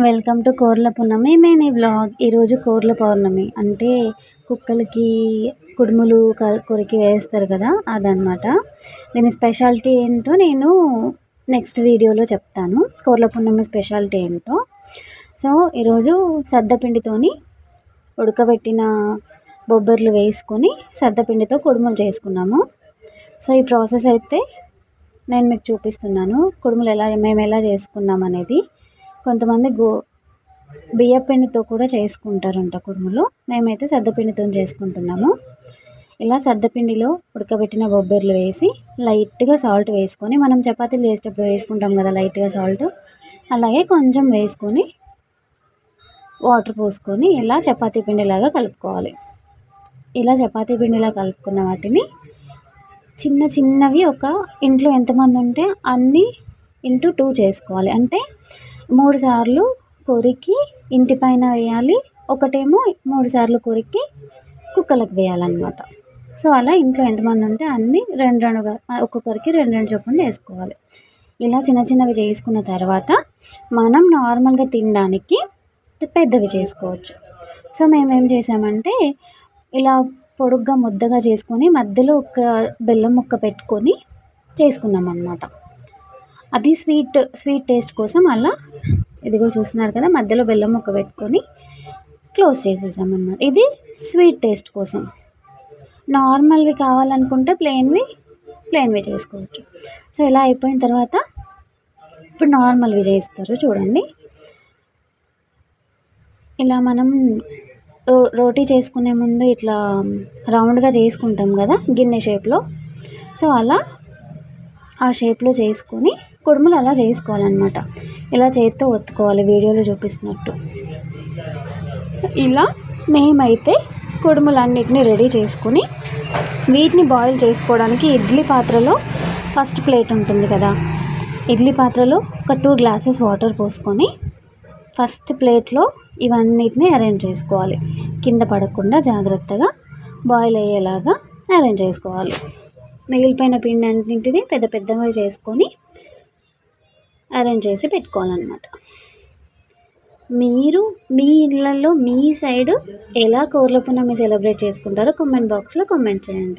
Welcome to కోర్ల పున్నమి main ఈ vlog. ఈరోజు కోర్ల పౌర్ణమి అంటే కుక్కలకి కుడుములు కొరికి వేస్తారు కదా, అదనమాట. దీని స్పెషాలిటీ ఏంటో నేను నెక్స్ట్ వీడియోలో చెప్తాను. కోర్ల పున్నమి స్పెషాలిటీ ఏంటో. సో ఈరోజు సద్దపిండితోని ఉడకబెట్టిన బొబ్బర్లు వేసుకొని సద్దపిండితో కుడుములు చేసుకున్నాము. సో ఈ ప్రాసెస్ అయితే నేను మీకు చూపిస్తున్నాను. కుడుములు మేము ఎలా చేసుకున్నాం అనేది. కొంతమంది బియ్యపిండితో కూడా చేసుకుంటారంట కుడుములు. మేమైతే సద్దపిండితో చేసుకుంటున్నాము. ఇలా సద్దపిండిలో ఉడకబెట్టిన బొబ్బర్లు వేసి లైట్గా సాల్ట్ వేసుకొని, మనం చపాతీలు చేసేటప్పుడు వేసుకుంటాం కదా లైట్గా సాల్ట్, అలాగే కొంచెం వేసుకొని వాటర్ పోసుకొని ఇలా చపాతీ పిండిలాగా కలుపుకోవాలి. ఇలా చపాతీ పిండిలా కలుపుకున్న వాటిని చిన్న చిన్నవి ఒక ఇంట్లో ఎంతమంది ఉంటే అన్ని ఇంటూ 2 చేసుకోవాలి. అంటే 3 సార్లు కొరికి ఇంటి పైన వేయాలి, ఒకటేమో 3 సార్లు కొరికి కుక్కలకు వేయాలన్నమాట. సో అలా ఇంట్లో ఎంతమంది ఉంటే అన్ని రెండుగా ఒక్కొక్కరికి 2 చొప్పున వేసుకోవాలి. ఇలా చిన్న చిన్నవి చేసుకున్న తర్వాత మనం నార్మల్గా తినడానికి పెద్దవి చేసుకోవచ్చు. సో మేమేం చేసామంటే ఇలా పొడుగ్గా ముద్దగా చేసుకొని మధ్యలో ఒక బెల్లం ముక్క పెట్టుకొని చేసుకున్నాం అన్నమాట. అది స్వీట్ టేస్ట్ కోసం అలా ఇదిగో చూస్తున్నారు కదా, మధ్యలో బెల్లం ముక్క పెట్టుకొని క్లోజ్ చేసేసామన్నమాట. ఇది స్వీట్ టేస్ట్ కోసం. నార్మల్వి కావాలనుకుంటే ప్లెయిన్వి చేసుకోవచ్చు. సో ఇలా అయిపోయిన తర్వాత ఇప్పుడు నార్మల్వి చేస్తారు చూడండి. ఇలా మనం రోటీ చేసుకునే ముందు ఇట్లా రౌండ్గా చేసుకుంటాం కదా గిన్నె షేప్లో. సో అలా ఆ షేప్లో చేసుకొని కుడుములు అలా చేసుకోవాలన్నమాట. ఇలా చేతితో ఒత్తుకోవాలి వీడియోలో చూపిస్తున్నట్టు. ఇలా మేమైతే కుడుములన్నిటిని రెడీ చేసుకొని వీటిని బాయిల్ చేసుకోవడానికి ఇడ్లీ పాత్రలో ఫస్ట్ ప్లేట్ ఉంటుంది కదా, ఇడ్లీ పాత్రలో ఒక 2 గ్లాసెస్ వాటర్ పోసుకొని ఫస్ట్ ప్లేట్లో ఇవన్నిటిని అరేంజ్ చేసుకోవాలి. కింద పడకుండా జాగ్రత్తగా బాయిల్ అయ్యేలాగా అరేంజ్ చేసుకోవాలి. మిగిలిపోయిన పిండి అన్నింటినీ పెద్ద పెద్దగా చేసుకొని అరేంజ్ చేసి పెట్టుకోవాలన్నమాట. మీరు మీ ఇళ్ళల్లో మీ సైడు ఎలా కోర్ల పున్నమి సెలబ్రేట్ చేసుకుంటారో కామెంట్ బాక్స్లో కామెంట్ చేయండి.